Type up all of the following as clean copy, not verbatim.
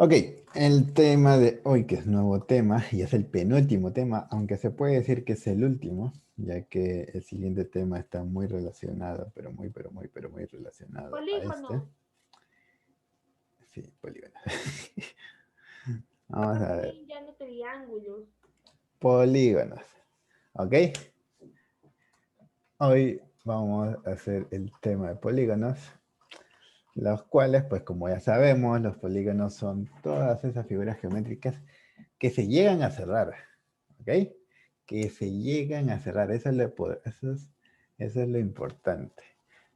Ok, el tema de hoy, que es nuevo tema, y es el penúltimo tema, aunque se puede decir que es el último, ya que el siguiente tema está muy relacionado, pero muy relacionado a Polígono. este. Sí, polígono. Vamos Papá, a ver. también ya no triángulos. Polígonos. Ok, hoy vamos a hacer el tema de polígonos, los cuales, pues como ya sabemos, los polígonos son todas esas figuras geométricas que se llegan a cerrar, ¿ok? Que se llegan a cerrar, eso es lo importante.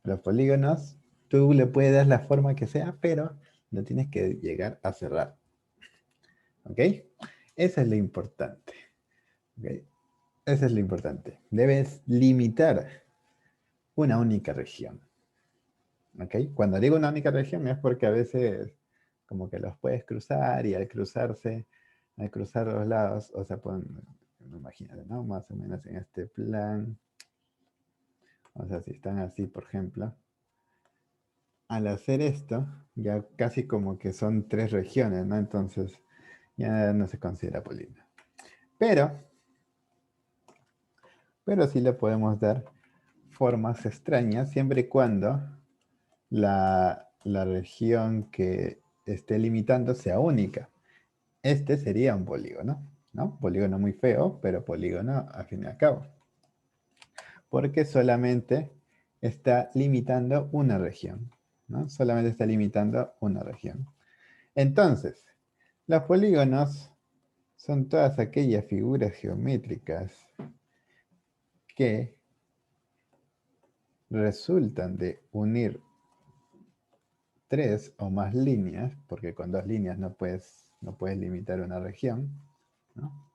Los polígonos, tú le puedes dar la forma que sea, pero lo tienes que llegar a cerrar, ¿ok? Eso es lo importante, ¿ok? Eso es lo importante. Debes limitar una única región, ¿ok? Cuando digo una única región es porque a veces como que los puedes cruzar y al cruzar los lados, o sea, imagínate, ¿no? Más o menos en este plan, o sea, si están así, por ejemplo, al hacer esto, ya casi como que son tres regiones, ¿no? Entonces, ya no se considera polígono. Pero, pero sí le podemos dar formas extrañas siempre y cuando la región que esté limitando sea única. Este sería un polígono, ¿no? Polígono muy feo, pero polígono al fin y al cabo. Porque solamente está limitando una región, ¿no? Solamente está limitando una región. Entonces, los polígonos son todas aquellas figuras geométricas que resultan de unir tres o más líneas, porque con dos líneas no puedes limitar una región, ¿no?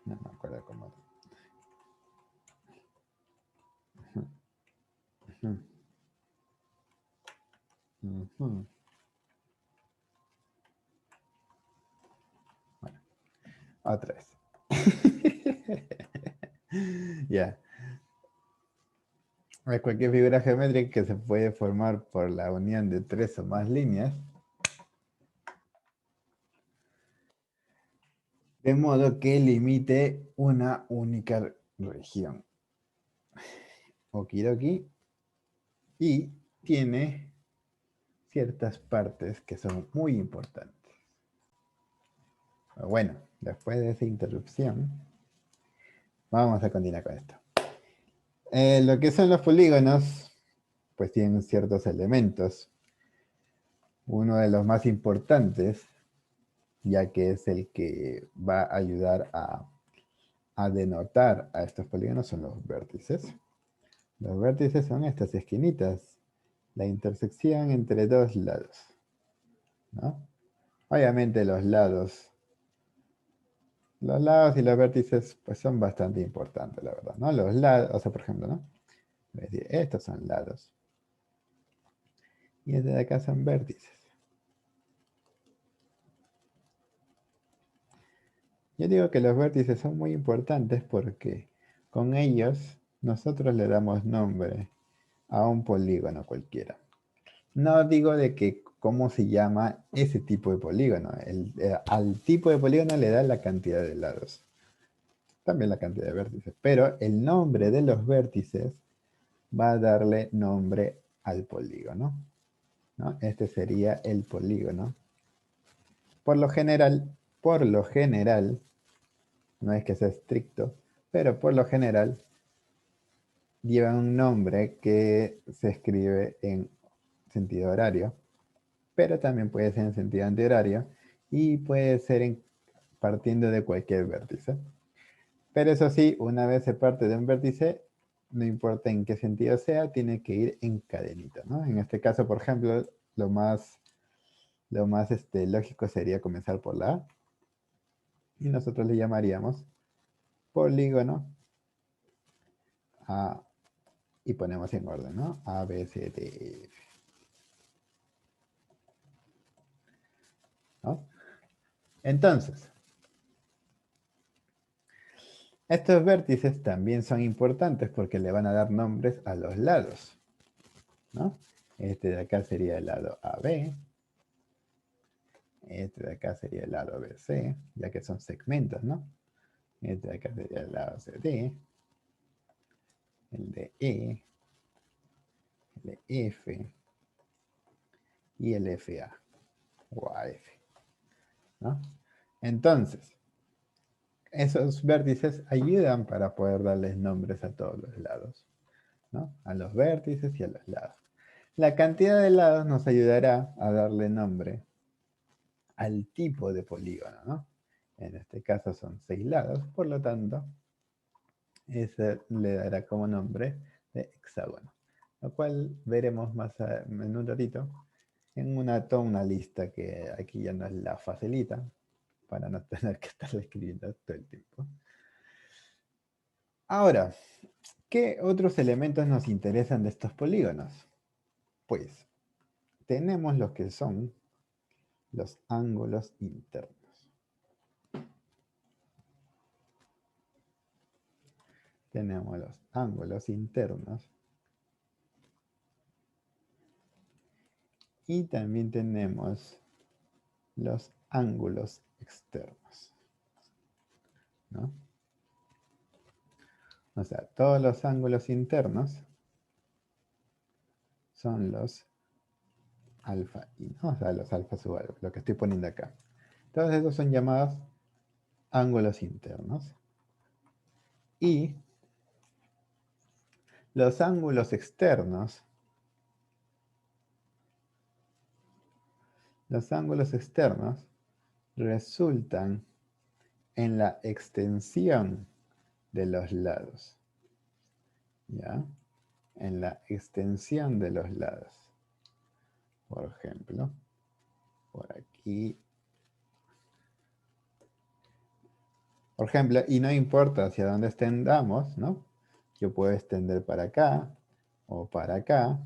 No me acuerdo cómo. Bueno, otra vez. Ya. Cualquier figura geométrica que se puede formar por la unión de tres o más líneas, de modo que limite una única región. Okidoki. Y tiene ciertas partes que son muy importantes. Bueno, después de esa interrupción, vamos a continuar con esto. Lo que son los polígonos, pues tienen ciertos elementos. Uno de los más importantes, ya que es el que va a ayudar a denotar a estos polígonos, son los vértices. Los vértices son estas esquinitas, la intersección entre dos lados, ¿no? Obviamente los lados y los vértices pues son bastante importantes, la verdad, ¿no? Los lados, o sea, por ejemplo, ¿no? Es decir, estos son lados. Y estos de acá son vértices. Yo digo que los vértices son muy importantes porque con ellos nosotros le damos nombre a un polígono cualquiera. No digo de que cómo se llama ese tipo de polígono. Al tipo de polígono le da la cantidad de lados. También la cantidad de vértices. Pero el nombre de los vértices va a darle nombre al polígono, ¿no? Este sería el polígono. Por lo general, no es que sea estricto, pero por lo general lleva un nombre que se escribe en sentido horario, pero también puede ser en sentido antihorario y puede ser partiendo de cualquier vértice. Pero eso sí, una vez se parte de un vértice, no importa en qué sentido sea, tiene que ir en cadenita, ¿no? En este caso, por ejemplo, lo más lógico sería comenzar por la A y nosotros le llamaríamos polígono A y ponemos en orden, ¿no? A, B, C, D, E, F, ¿no? Entonces, Estos vértices también son importantes porque le van a dar nombres a los lados, ¿no? Este de acá sería el lado AB. Este de acá sería el lado BC, ya que son segmentos, ¿no? Este de acá sería el lado CD, el de E, el de F y el FA o AF, ¿no? Entonces, esos vértices ayudan para poder darles nombres a todos los lados, ¿no? A los vértices y a los lados. La cantidad de lados nos ayudará a darle nombre al tipo de polígono, ¿no? En este caso son 6 lados, por lo tanto, ese le dará como nombre de hexágono, lo cual veremos más en un ratito en toda una lista que aquí ya nos la facilita para no tener que estarle escribiendo todo el tiempo. Ahora, ¿qué otros elementos nos interesan de estos polígonos? Pues tenemos lo que son los ángulos internos. Tenemos los ángulos internos y también tenemos los ángulos externos, ¿no? O sea, todos los ángulos internos son los alfa y no, o sea, los alfa sub alfa, lo que estoy poniendo acá. Todos esos son llamados ángulos internos. Y los ángulos externos resultan en la extensión de los lados. ¿Ya? En la extensión de los lados. Por ejemplo, por aquí. Por ejemplo, y no importa hacia dónde extendamos, ¿no? Yo puedo extender para acá o para acá,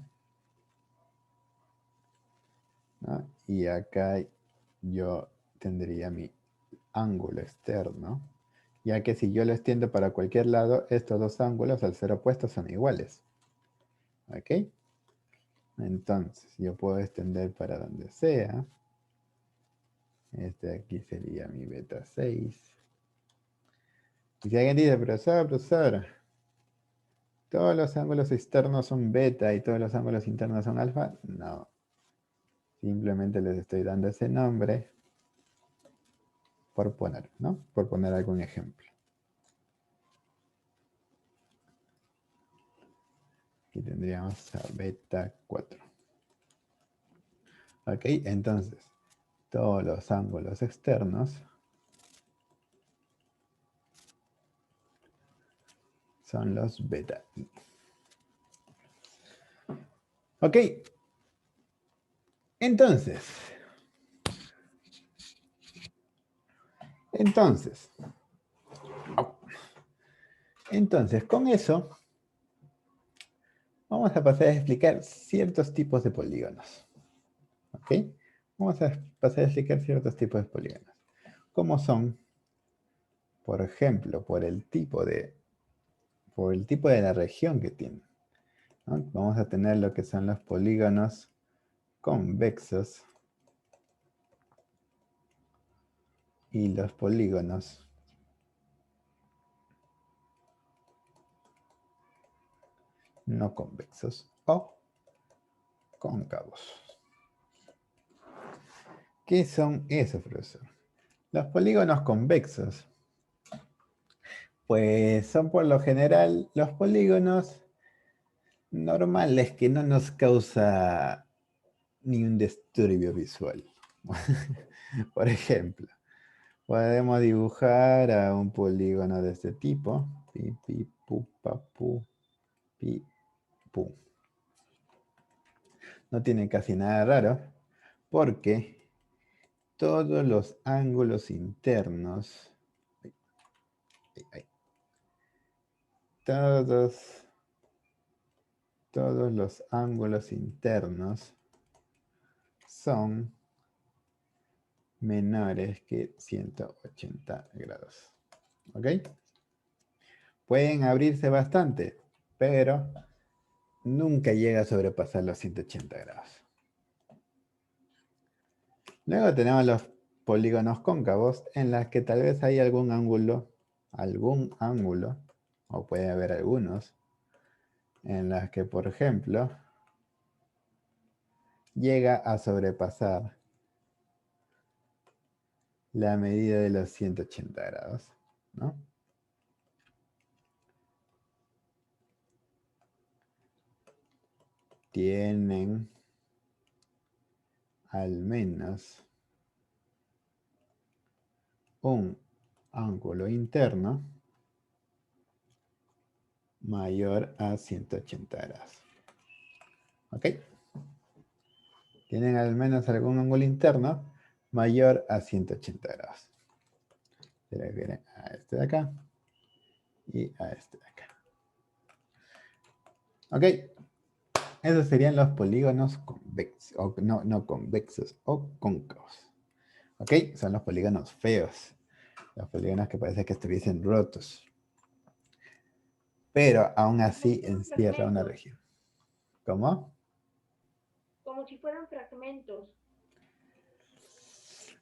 ¿no? Y acá yo tendría mi ángulo externo, ya que si yo lo extiendo para cualquier lado, estos dos ángulos al ser opuestos son iguales. ¿Ok? Entonces, yo puedo extender para donde sea. Este de aquí sería mi beta 6. Y si alguien dice, profesor, ¿todos los ángulos externos son beta y todos los ángulos internos son alfa? No. Simplemente les estoy dando ese nombre por poner, ¿no? Por poner algún ejemplo. Aquí tendríamos a beta 4. Ok, entonces, todos los ángulos externos son los beta I. Ok, entonces, con eso vamos a pasar a explicar ciertos tipos de polígonos. ¿Ok? Vamos a pasar a explicar ciertos tipos de polígonos. Como son, por ejemplo, por el tipo de la región que tienen, ¿no? Vamos a tener lo que son los polígonos convexos y los polígonos no convexos o cóncavos. ¿Qué son esos, profesor? Los polígonos convexos, pues son por lo general los polígonos normales que no nos causa ni un disturbio visual. Por ejemplo, podemos dibujar a un polígono de este tipo. Pi, pi, pu, pa, pu, pi, pu. No tiene casi nada raro porque todos los ángulos internos, todos los ángulos internos son menores que 180 grados. ¿Ok? pueden abrirse bastante, pero nunca llega a sobrepasar los 180 grados. Luego tenemos los polígonos cóncavos en las que tal vez hay algún ángulo, o puede haber algunos, en las que, por ejemplo, llega a sobrepasar la medida de los 180 grados, ¿no? Tienen al menos un ángulo interno mayor a 180 grados. ¿Ok? Tienen al menos algún ángulo interno mayor a 180 grados. Se refiere a este de acá y a este de acá. ¿Ok? Esos serían los polígonos convexos, o no convexos, o cóncavos. ¿Ok? Son los polígonos feos. Los polígonos que parece que estuviesen rotos. Pero aún así encierra una región. ¿Cómo? Como si fueran fragmentos.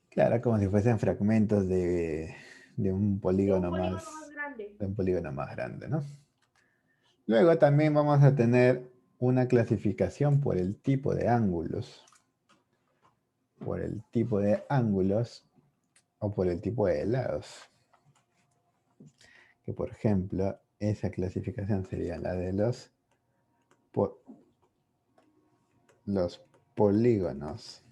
Claro, como si fuesen fragmentos de un De un polígono polígono más más, grande. de un polígono más grande, ¿no? Luego también vamos a tener una clasificación por el tipo de ángulos. Por el tipo de ángulos o por el tipo de lados. Que por ejemplo, esa clasificación sería la de los polígonos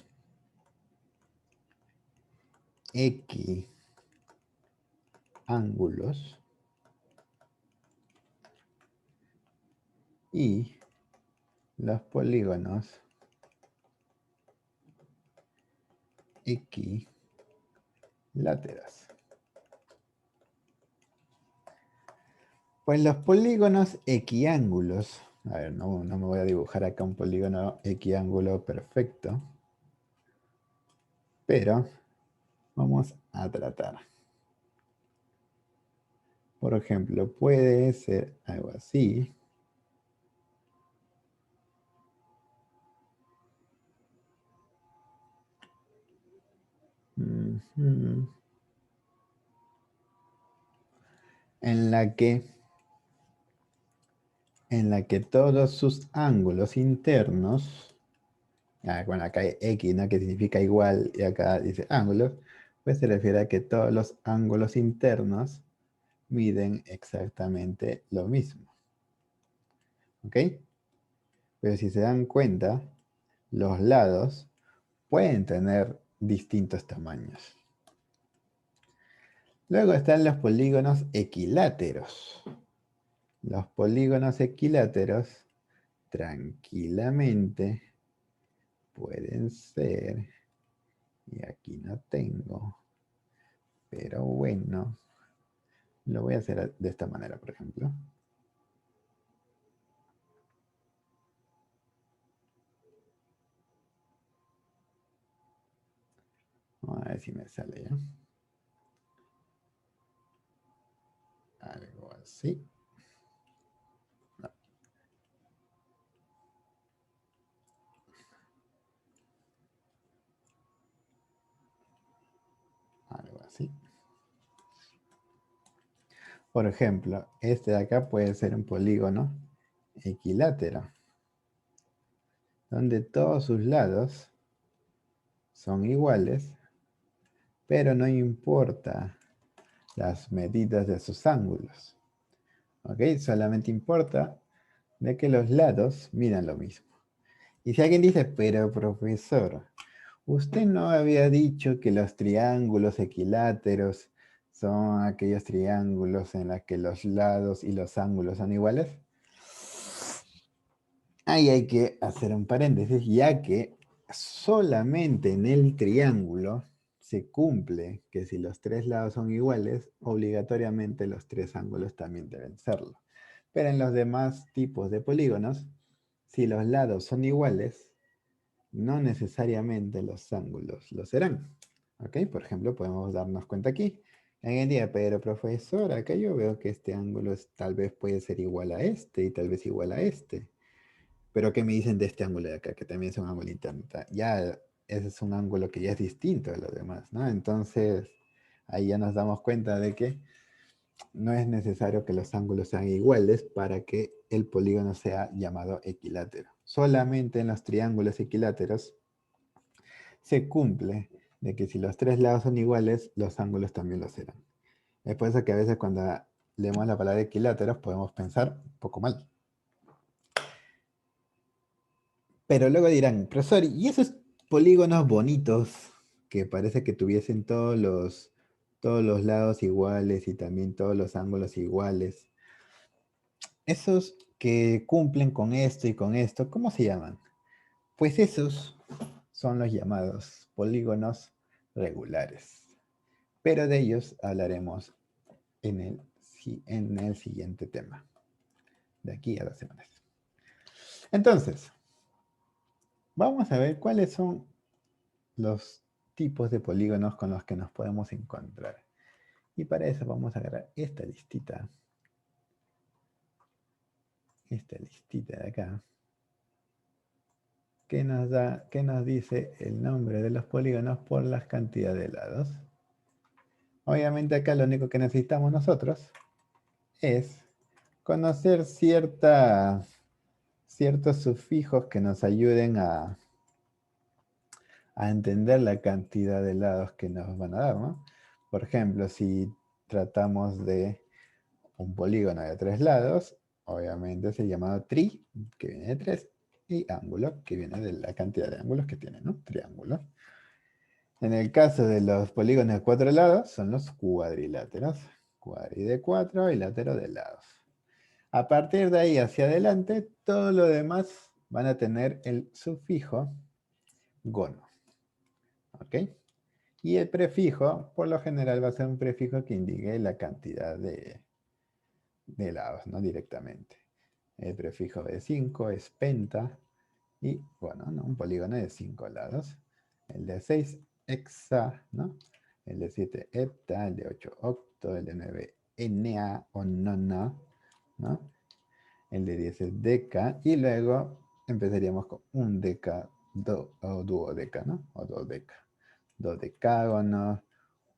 equiángulos y los polígonos equiláteros. Pues los polígonos equiángulos, a ver, no me voy a dibujar acá un polígono equiángulo perfecto, pero vamos a tratar. Por ejemplo, puede ser algo así. Ujú. En la que todos sus ángulos internos, bueno, acá hay X, ¿no? Que significa igual, y acá dice ángulos, pues se refiere a que todos los ángulos internos miden exactamente lo mismo. ¿Ok? Pero si se dan cuenta, los lados pueden tener distintos tamaños. Luego están los polígonos equiláteros. Los polígonos equiláteros tranquilamente pueden ser, y aquí no tengo, pero bueno, lo voy a hacer de esta manera, por ejemplo. Vamos a ver si me sale ya. Algo así. No, algo así. Por ejemplo, este de acá puede ser un polígono equilátero, donde todos sus lados son iguales, pero no importa las medidas de sus ángulos. ¿Ok? Solamente importa de que los lados midan lo mismo. Y si alguien dice, pero profesor, usted no había dicho que los triángulos equiláteros son aquellos triángulos en los que los lados y los ángulos son iguales. Ahí hay que hacer un paréntesis, ya que solamente en el triángulo se cumple que si los tres lados son iguales, obligatoriamente los tres ángulos también deben serlo. Pero en los demás tipos de polígonos, si los lados son iguales, no necesariamente los ángulos lo serán. ¿Ok? Por ejemplo, podemos darnos cuenta aquí Alguien diga, pero profesor, acá yo veo que este ángulo tal vez puede ser igual a este y tal vez igual a este. Pero ¿qué me dicen de este ángulo de acá? Que también es un ángulo interno. Ya ese es un ángulo que ya es distinto de los demás, ¿no? Entonces, ahí ya nos damos cuenta de que no es necesario que los ángulos sean iguales para que el polígono sea llamado equilátero. Solamente en los triángulos equiláteros se cumple de que si los tres lados son iguales, los ángulos también lo serán. Es por eso que a veces cuando leemos la palabra equiláteros podemos pensar un poco mal. Pero luego dirán, profesor, ¿y esos polígonos bonitos que parece que tuviesen todos los lados iguales y también todos los ángulos iguales? Esos que cumplen con esto y con esto, ¿cómo se llaman? Pues esos son los llamados polígonos regulares. Pero de ellos hablaremos en el siguiente tema, de aquí a 2 semanas. Entonces, vamos a ver cuáles son los tipos de polígonos con los que nos podemos encontrar. Y para eso vamos a agarrar esta listita de acá, que nos dice el nombre de los polígonos por las cantidades de lados. Obviamente acá lo único que necesitamos nosotros es conocer ciertos sufijos que nos ayuden a entender la cantidad de lados que nos van a dar, ¿no? Por ejemplo, si tratamos de un polígono de 3 lados, obviamente es el llamado tri, que viene de 3, y ángulo, que viene de la cantidad de ángulos que tiene, ¿no? Triángulo. En el caso de los polígonos de 4 lados, son los cuadriláteros. Cuadri de 4 y látero de lados. A partir de ahí hacia adelante, todo lo demás van a tener el sufijo gono. ¿Ok? Y el prefijo, por lo general, va a ser un prefijo que indique la cantidad de lados, ¿no? Directamente. El prefijo de 5 es penta. Y bueno, ¿no? Un polígono de 5 lados. El de 6 hexa, ¿no? El de 7 hepta, el de 8 octo, el de 9 enea o nona, ¿no? El de 10 es deca. Y luego empezaríamos con un deca o duodeca, ¿no? O dodeca. Dodecágono,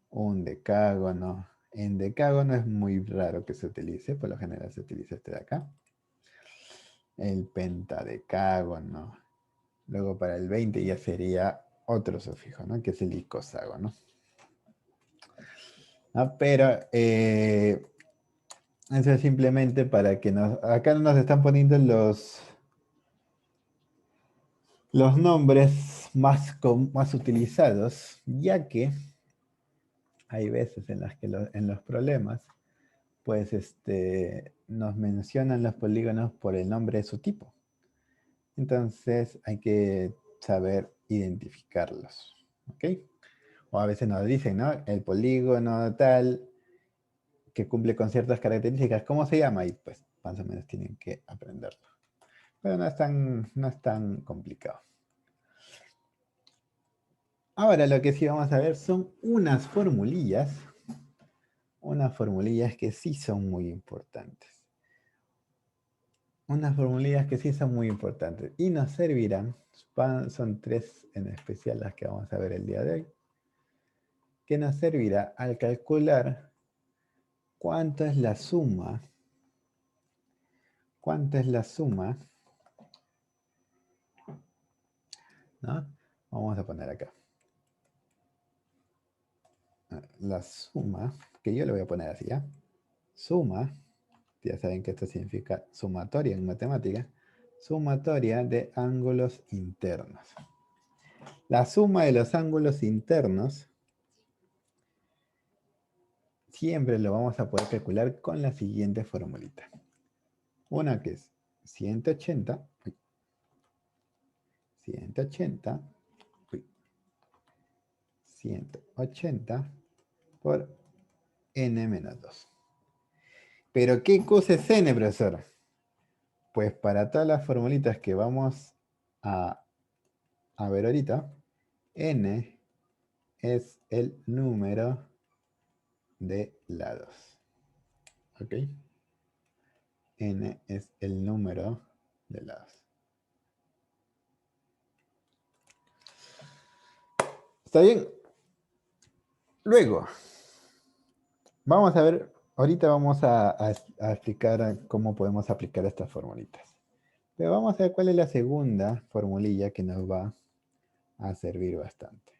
un decágono. En decágono es muy raro que se utilice, por lo general se utiliza este de acá. El pentadecágono. Luego para el 20 ya sería otro sufijo, ¿no? Que es el icoságono. ¿No? Pero eso es simplemente para que acá nos están poniendo los nombres más utilizados, ya que hay veces en las que en los problemas pues nos mencionan los polígonos por el nombre de su tipo. Entonces hay que saber identificarlos. ¿Ok? O a veces nos dicen, ¿no? El polígono tal que cumple con ciertas características, ¿cómo se llama? Y pues más o menos tienen que aprenderlo. Pero no es tan complicado. Ahora lo que sí vamos a ver son unas formulillas que sí son muy importantes. Unas formulillas que sí son muy importantes y nos servirán, son 3 en especial las que vamos a ver el día de hoy, que nos servirá al calcular cuánto es la suma, ¿no? Vamos a poner acá. La suma, que yo le voy a poner así, ¿ya? Suma, ya saben que esto significa sumatoria en matemática, sumatoria de ángulos internos. La suma de los ángulos internos siempre lo vamos a poder calcular con la siguiente formulita. Una que es 180, 180, 180 por n menos 2. ¿Pero qué cosa es n, profesor? Pues para todas las formulitas que vamos a ver ahorita, n es el número de lados. ¿Ok? N es el número de lados. ¿Está bien? Luego, vamos a ver, ahorita vamos a explicar cómo podemos aplicar estas formulitas. Pero vamos a ver cuál es la segunda formulilla que nos va a servir bastante.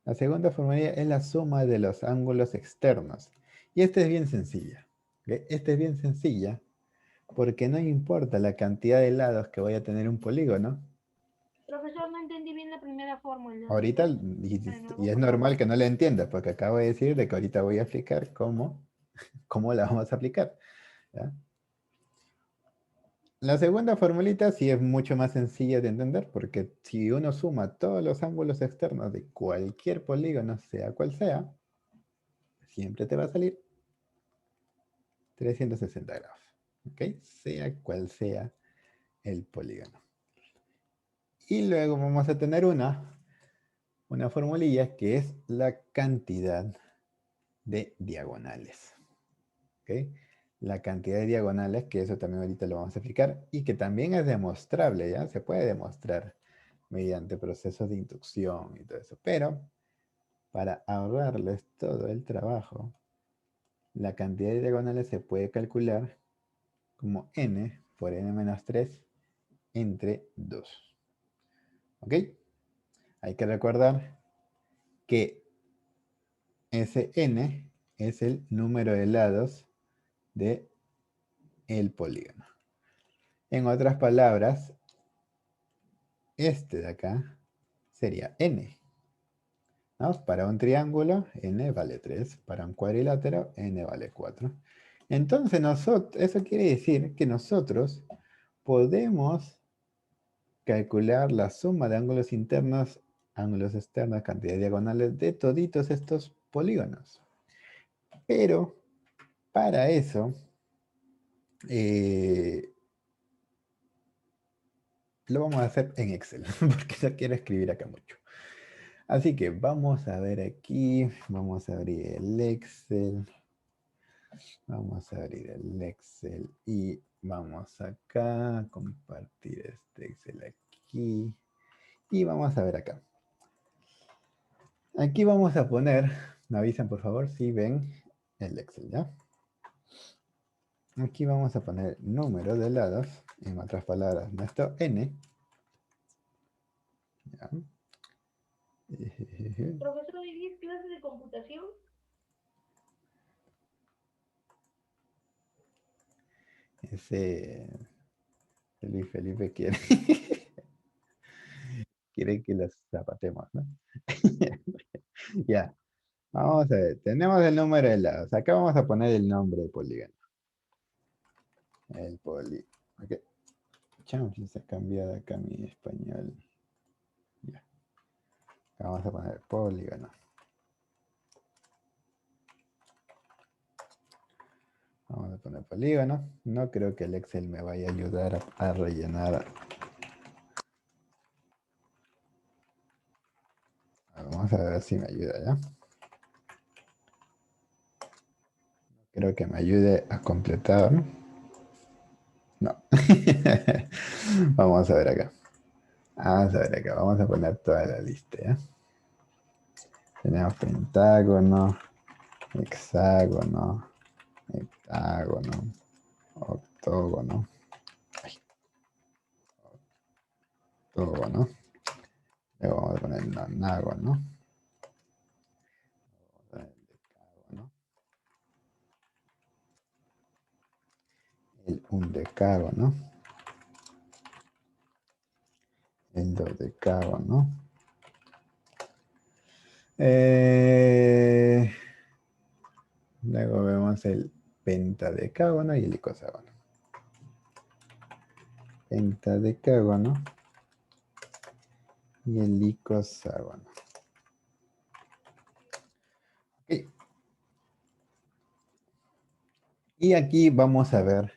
La segunda formulilla es la suma de los ángulos externos. Y esta es bien sencilla. ¿Ok? Esta es bien sencilla porque no importa la cantidad de lados que vaya a tener un polígono. Profesor, no entendí bien la primera fórmula. Ahorita, De nuevo, y es por favor. normal que no la entiendas, porque acabo de decir de que ahorita voy a explicar cómo la vamos a aplicar. ¿Ya? La segunda formulita sí es mucho más sencilla de entender, porque si uno suma todos los ángulos externos de cualquier polígono, sea cual sea, siempre te va a salir 360 grados. ¿Ok? Sea cual sea el polígono. Y luego vamos a tener una formulilla que es la cantidad de diagonales. ¿Ok? La cantidad de diagonales, que eso también ahorita lo vamos a explicar, y que también es demostrable, ¿ya? Se puede demostrar mediante procesos de inducción y todo eso. Pero para ahorrarles todo el trabajo, la cantidad de diagonales se puede calcular como n por n menos 3 entre 2. ¿Ok? Hay que recordar que ese n es el número de lados de el polígono. En otras palabras, este de acá sería n. ¿No? Para un triángulo, n vale 3. Para un cuadrilátero, n vale 4. Entonces, eso quiere decir que nosotros podemos calcular la suma de ángulos internos, ángulos externos, cantidad de diagonales de toditos estos polígonos. Pero, para eso, eh, lo vamos a hacer en Excel, porque no quiero escribir acá mucho. Así que vamos a ver aquí, vamos a abrir el Excel. Vamos a abrir el Excel y vamos acá a compartir este Excel aquí. Y vamos a ver acá. Aquí vamos a poner, me avisan por favor si ven el Excel, ¿ya? Aquí vamos a poner número de lados, en otras palabras, nuestro n. ¿Ya? Profesor, ¿hay 10 clases de computación? Ese Felipe quiere, quiere que los zapatemos, ¿no? Ya, vamos a ver, tenemos el número de lados. Acá vamos a poner el nombre de polígono. El poli. Ok. Chao, se ha cambiado acá mi español. Ya. Vamos a poner polígono. Vamos a poner polígono. No creo que el Excel me vaya a ayudar a rellenar. Vamos a ver si me ayuda ya. Creo que me ayude a completar. No. Vamos a ver acá. Vamos a ver acá. Vamos a poner toda la lista, ¿ya? Tenemos pentágono, hexágono, heptágono, octógono, octógono. Luego vamos a poner nonágono, decágono, el undecágono, el dodecágono. Eh, Luego vemos el pentadecágono y el icoságono. Pentadecágono y el icoságono. Ok. Y aquí vamos a ver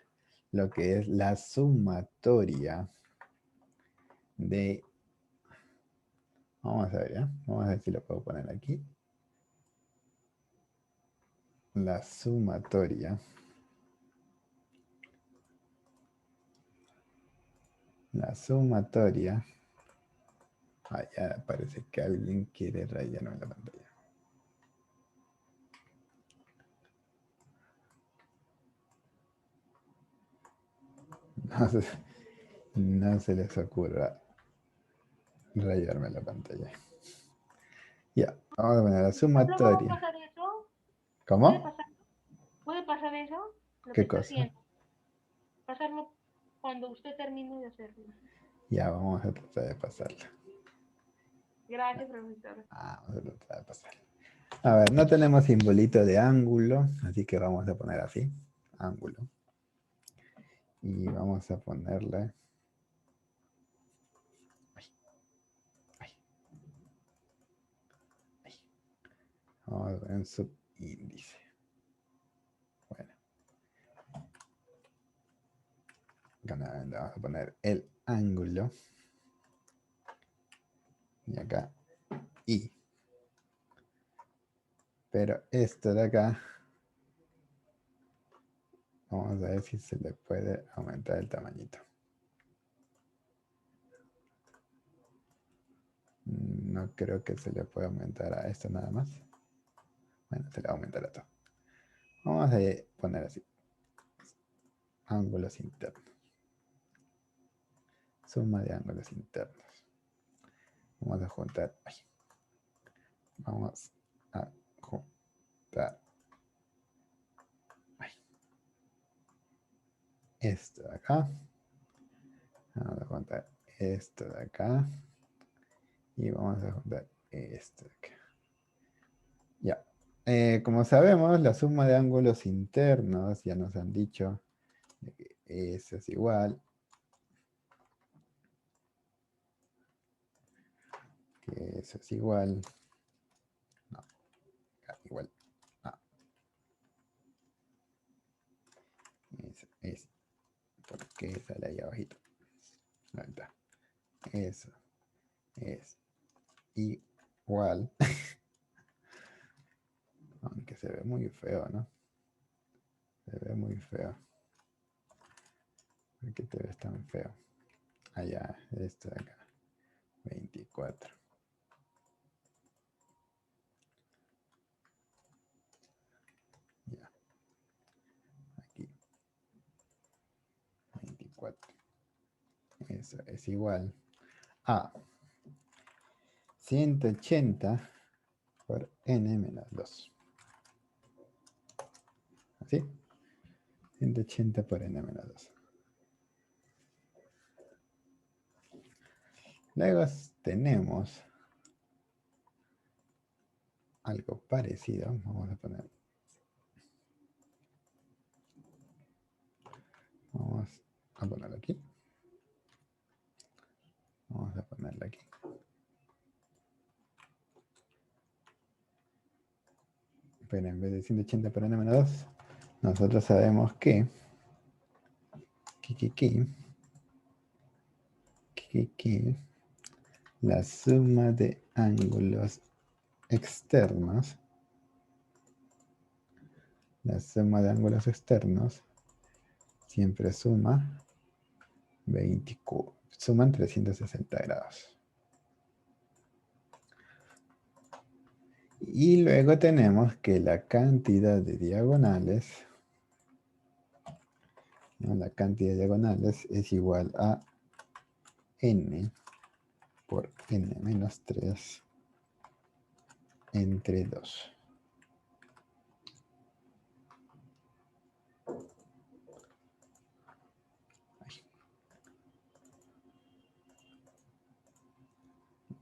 lo que es la sumatoria de... Vamos a ver, ¿ya? Vamos a ver si lo puedo poner aquí. la sumatoria. La sumatoria. Ah, ya parece que alguien quiere rayarme la pantalla. No se les ocurra rayarme la pantalla. Ya, vamos a poner la ¿Puede sumatoria. pasar eso? ¿Cómo? ¿Puede pasar eso? Lo que ¿Qué está cosa? haciendo. Pasarlo cuando usted termine de hacerlo. Ya, vamos a tratar de pasarla. Gracias, profesor. Vamos a tratar de pasarla. A ver, no tenemos simbolito de ángulo, así que vamos a poner así, ángulo. Y vamos a ponerle... Vamos a poner un subíndice. Bueno. Acá vamos a poner el ángulo. Y acá, I. Pero esto de acá, vamos a ver si se le puede aumentar el tamañito. No creo que se le pueda aumentar a esto nada más. Bueno, se le va a aumentar a todo. Vamos a poner así. Ángulos internos. Suma de ángulos internos. Vamos a juntar. Vamos a juntar. Esto de acá. Vamos a juntar esto de acá. Y vamos a juntar esto de acá. Ya. Como sabemos, la suma de ángulos internos, ya nos han dicho que eso es igual. Que eso es igual. No, igual. No. Eso es. ¿Por qué sale ahí abajito? Ahí está. Eso es igual. Aunque se ve muy feo, ¿no? Se ve muy feo. ¿Por qué te ves tan feo? Allá, esto de acá. 24. Ya. Aquí. 24. Eso es igual a 180 por n menos 2. ¿Así? 180 por n menos 2. Luego tenemos algo parecido. Vamos a poner. Vamos a ponerlo aquí. Vamos a ponerlo aquí. Pero en vez de 180 por n menos 2, nosotros sabemos que la suma de ángulos externos, siempre suma 24, suman 360 grados. Y luego tenemos que la cantidad de diagonales, ¿no? La cantidad de diagonales es igual a n por n menos 3 entre 2.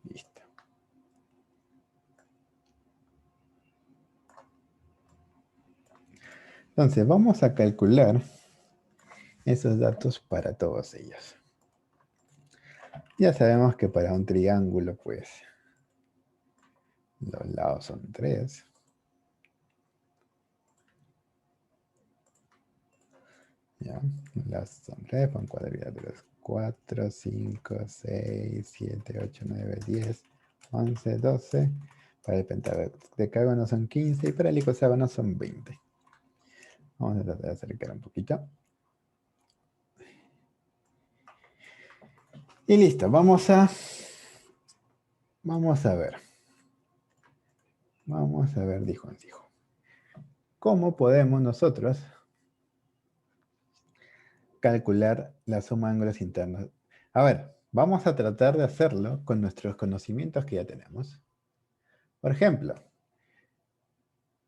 Listo. Entonces vamos a calcular esos datos para todos ellos. Ya sabemos que para un triángulo, pues, los lados son 3. Ya, los lados son 3, con cuadrílateros 4, 5, 6, 7, 8, 9, 10, 11, 12. Para el pentadecágono son 15 y para el icoságono son 20. Vamos a tratar de acercar un poquito. Y listo, vamos a ver. Vamos a ver, dijo. ¿Cómo podemos nosotros calcular la suma de ángulos internos? A ver, vamos a tratar de hacerlo con nuestros conocimientos que ya tenemos. Por ejemplo,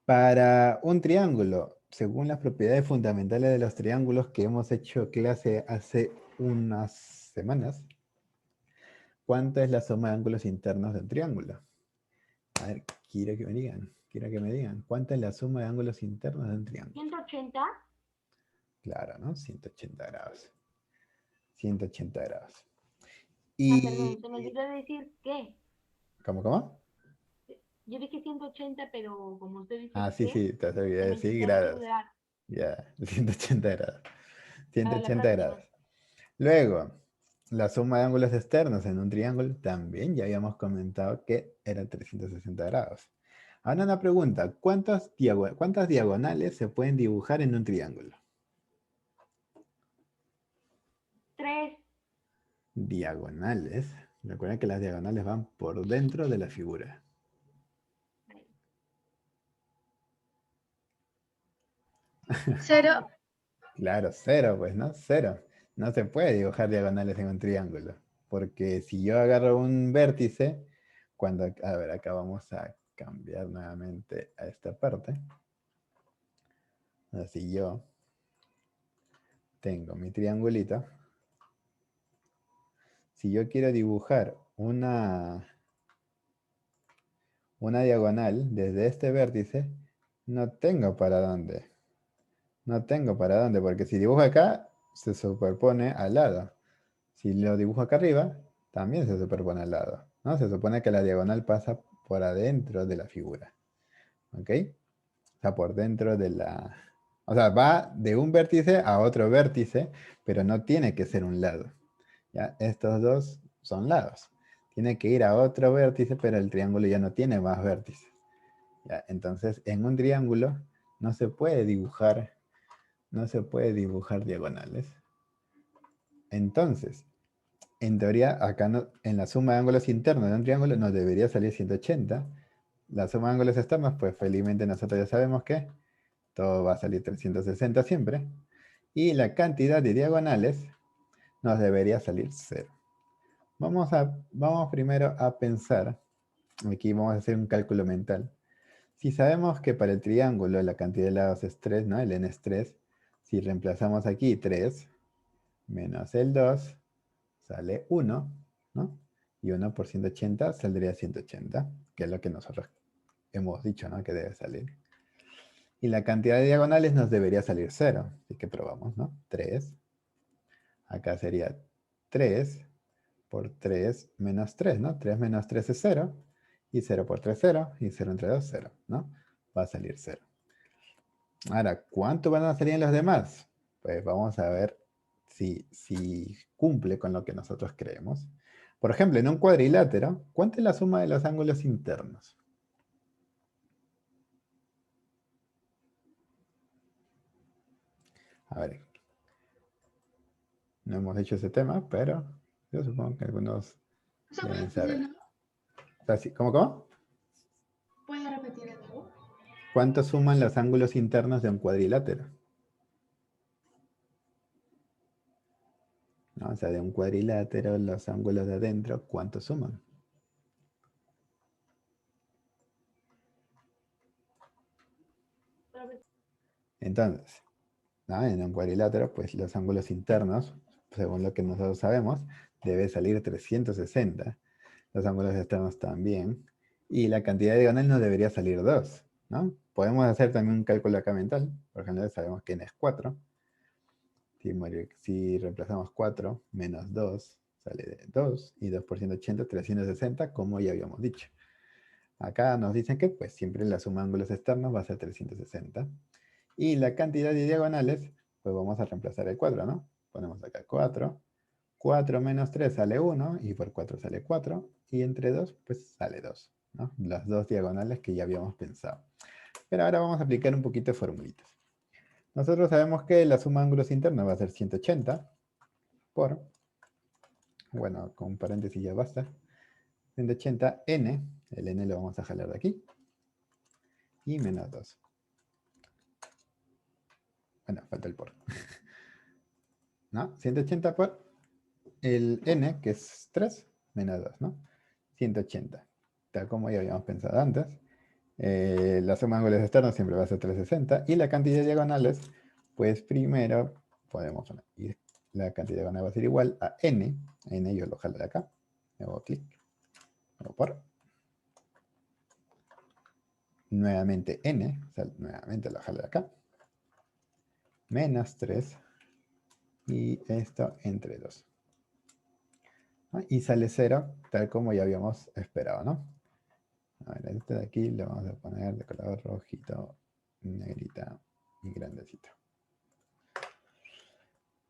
para un triángulo, según las propiedades fundamentales de los triángulos que hemos hecho clase hace unas semanas, ¿cuánta es la suma de ángulos internos del triángulo? A ver, quiero que me digan, ¿cuánta es la suma de ángulos internos de un triángulo? 180. Claro, ¿no? 180 grados. 180 grados. Ah, perdón, Y... se me olvidó decir qué. ¿Cómo? Yo dije 180, pero como usted dice Ah, sí, qué, sí, te has olvidado se de me decir olvidó decir grados. grados. Ya, 180 grados. Para la 180 próxima. grados. Luego, la suma de ángulos externos en un triángulo también ya habíamos comentado que era 360 grados. Ahora una pregunta, ¿cuántas diagonales se pueden dibujar en un triángulo? 3. Diagonales. Recuerden que las diagonales van por dentro de la figura. Cero. Claro, cero, pues, ¿no? Cero. No se puede dibujar diagonales en un triángulo. Porque si yo agarro un vértice, a ver, acá vamos a cambiar nuevamente a esta parte. Así yo tengo mi triangulito. Si yo quiero dibujar una diagonal desde este vértice, no tengo para dónde. No tengo para dónde, porque si dibujo acá, se superpone al lado. Si lo dibujo acá arriba, también se superpone al lado, ¿no? Se supone que la diagonal pasa por adentro de la figura, ¿ok? O sea, por dentro de la... O sea, va de un vértice a otro vértice, pero no tiene que ser un lado, ¿ya? Estos dos son lados. Tiene que ir a otro vértice, pero el triángulo ya no tiene más vértices, ¿ya? Entonces, en un triángulo no se puede dibujar, diagonales. Entonces, en teoría, acá en la suma de ángulos internos de un triángulo nos debería salir 180. La suma de ángulos externos, pues felizmente nosotros ya sabemos que todo va a salir 360 siempre. Y la cantidad de diagonales nos debería salir 0. Vamos primero a pensar, aquí vamos a hacer un cálculo mental. Si sabemos que para el triángulo la cantidad de lados es 3, ¿no? El n es 3. Si reemplazamos aquí 3 menos el 2, sale 1, ¿no? Y 1 por 180 saldría 180, que es lo que nosotros hemos dicho, ¿no? Que debe salir. Y la cantidad de diagonales nos debería salir 0. Así que probamos, ¿no? 3. Acá sería 3 por 3 menos 3, ¿no? 3 menos 3 es 0. Y 0 por 3, 0. Y 0 entre 2, 0, ¿no? Va a salir 0. Ahora, ¿cuánto van a salir en los demás? Pues vamos a ver si cumple con lo que nosotros creemos. Por ejemplo, en un cuadrilátero, ¿cuánto es la suma de los ángulos internos? A ver, no hemos hecho ese tema, pero yo supongo que algunos deben saber. O sea, ¿cómo? ¿Puede repetir de nuevo? ¿Cuánto suman los ángulos internos de un cuadrilátero? ¿No? O sea, de un cuadrilátero, los ángulos de adentro, ¿cuánto suman? Entonces, ¿no? En un cuadrilátero, pues los ángulos internos, según lo que nosotros sabemos, debe salir 360. Los ángulos externos también. Y la cantidad de diagonal nos debería salir 2, ¿no? Podemos hacer también un cálculo acá mental. Por ejemplo, sabemos que n es 4. Si reemplazamos 4 menos 2, sale de 2. Y 2 por 180, 360, como ya habíamos dicho. Acá nos dicen que pues siempre la suma de ángulos externos va a ser 360. Y la cantidad de diagonales, pues vamos a reemplazar el 4, ¿no? Ponemos acá 4. 4 menos 3 sale 1, y por 4 sale 4. Y entre 2, pues sale 2, ¿no? Las dos diagonales que ya habíamos pensado. Pero ahora vamos a aplicar un poquito de formulitas. Nosotros sabemos que la suma de ángulos internos va a ser 180 por, bueno, con paréntesis ya basta, 180 n, el n lo vamos a jalar de aquí, y menos 2. Bueno, falta el por. ¿No? 180 por el n, que es 3, menos 2, ¿no? 180. Tal como ya habíamos pensado antes. La suma de ángulos externos siempre va a ser 360. Y la cantidad de diagonales, pues primero podemos poner. Y la cantidad diagonal va a ser igual a n. N yo lo jalo de acá. Le hago clic. Hago por. Nuevamente n. O sea, nuevamente lo jalo de acá. Menos 3. Y esto entre 2. ¿No? Y sale 0, tal como ya habíamos esperado, ¿no? A ver, este de aquí lo vamos a poner de color rojito, negrita y grandecito.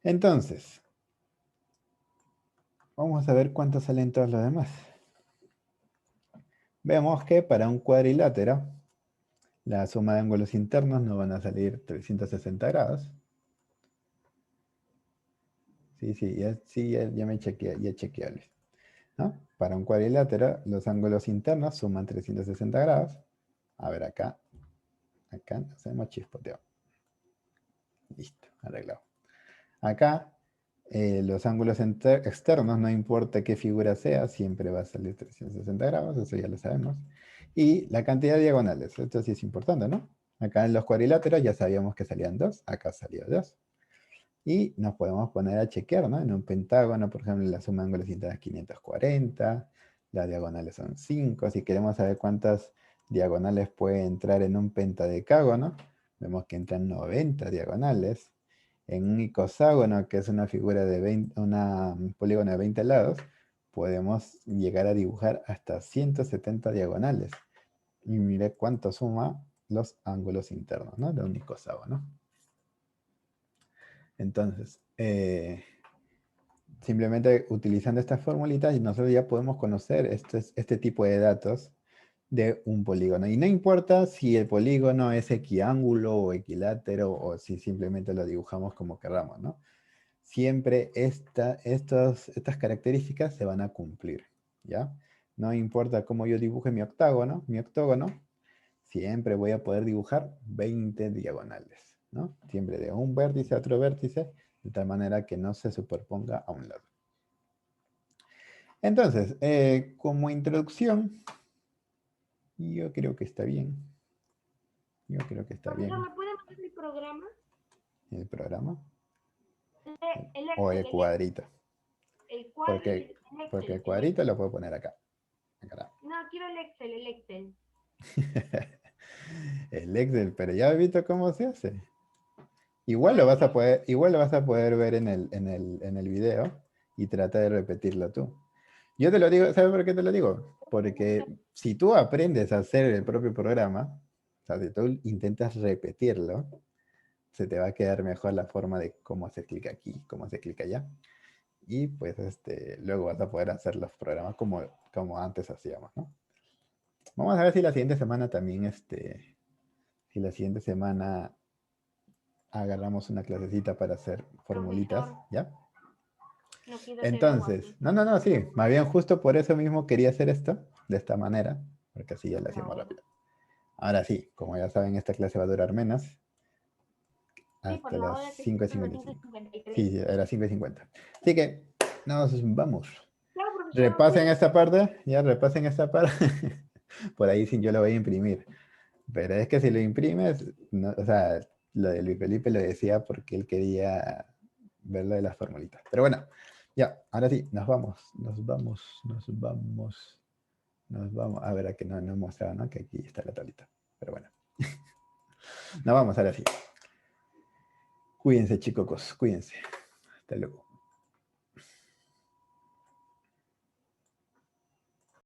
Entonces, vamos a ver cuánto salen todos los demás. Vemos que para un cuadrilátero, la suma de ángulos internos no van a salir 360 grados. Sí, ya me chequeé, ya chequeé. ¿No? Para un cuadrilátero, los ángulos internos suman 360 grados. A ver, acá hacemos chispoteo. Listo, arreglado. Acá, los ángulos externos, no importa qué figura sea, siempre va a salir 360 grados, eso ya lo sabemos. Y la cantidad de diagonales, esto sí es importante, ¿no? Acá en los cuadriláteros ya sabíamos que salían 2, acá salió 2. Y nos podemos poner a chequear, ¿no? En un pentágono, por ejemplo, la suma de ángulos internos es 540, las diagonales son 5. Si queremos saber cuántas diagonales puede entrar en un pentadecágono, vemos que entran 90 diagonales. En un icoságono, que es una figura de 20, un polígono de 20 lados, podemos llegar a dibujar hasta 170 diagonales. Y mire cuánto suma los ángulos internos, ¿no? De un icoságono. Entonces, simplemente utilizando estas formulitas, nosotros ya podemos conocer este tipo de datos de un polígono. Y no importa si el polígono es equiángulo o equilátero o si simplemente lo dibujamos como queramos, ¿no? Siempre estas características se van a cumplir, ¿ya? No importa cómo yo dibuje mi octógono, siempre voy a poder dibujar 20 diagonales, ¿no? Siempre de un vértice a otro vértice, de tal manera que no se superponga a un lado. Entonces, como introducción, yo creo que está bien. Yo creo que está Profesor, bien. ¿me puede mandar mi programa? El programa. El O Excel, el cuadrito. el cuadro, Porque Excel, el cuadrito lo puedo poner acá. No, quiero el Excel, el Excel. El Excel, pero ya has visto cómo se hace. Igual No, lo vas a poder ver en el video y trata de repetirlo tú. Yo te lo digo, ¿sabes por qué te lo digo? Porque si tú aprendes a hacer el propio programa, o sea, si tú intentas repetirlo, se te va a quedar mejor la forma de cómo hacer clic aquí, cómo hacer clic allá. Y pues luego vas a poder hacer los programas como antes hacíamos, ¿no? Vamos a ver si la siguiente semana también, si la siguiente semana agarramos una clasecita para hacer formulitas, profesor, ¿ya? no quiero hacer algo Entonces, así. no, sí, más bien justo por eso mismo quería hacer esto, de esta manera, porque así ya lo hacemos Vale. rápido. Ahora sí, como ya saben, esta clase va a durar menos, Sí, por hasta la las hora que son las 5:55. 5:53. Sí, era 5:50. Así que, nos vamos. Claro, profesor, Repasen cuídense. esta parte, ya repasen esta parte. Por ahí sí yo lo voy a imprimir. Pero es que si lo imprimes, o sea, lo de Luis Felipe lo decía porque él quería ver lo de las formulitas. Pero bueno, ya, ahora sí, nos vamos. Nos vamos. A ver, aquí no he mostrado, ¿no? Que aquí está la tablita. Pero bueno. Nos vamos, ahora sí. Cuídense, chicos, cuídense. Hasta luego.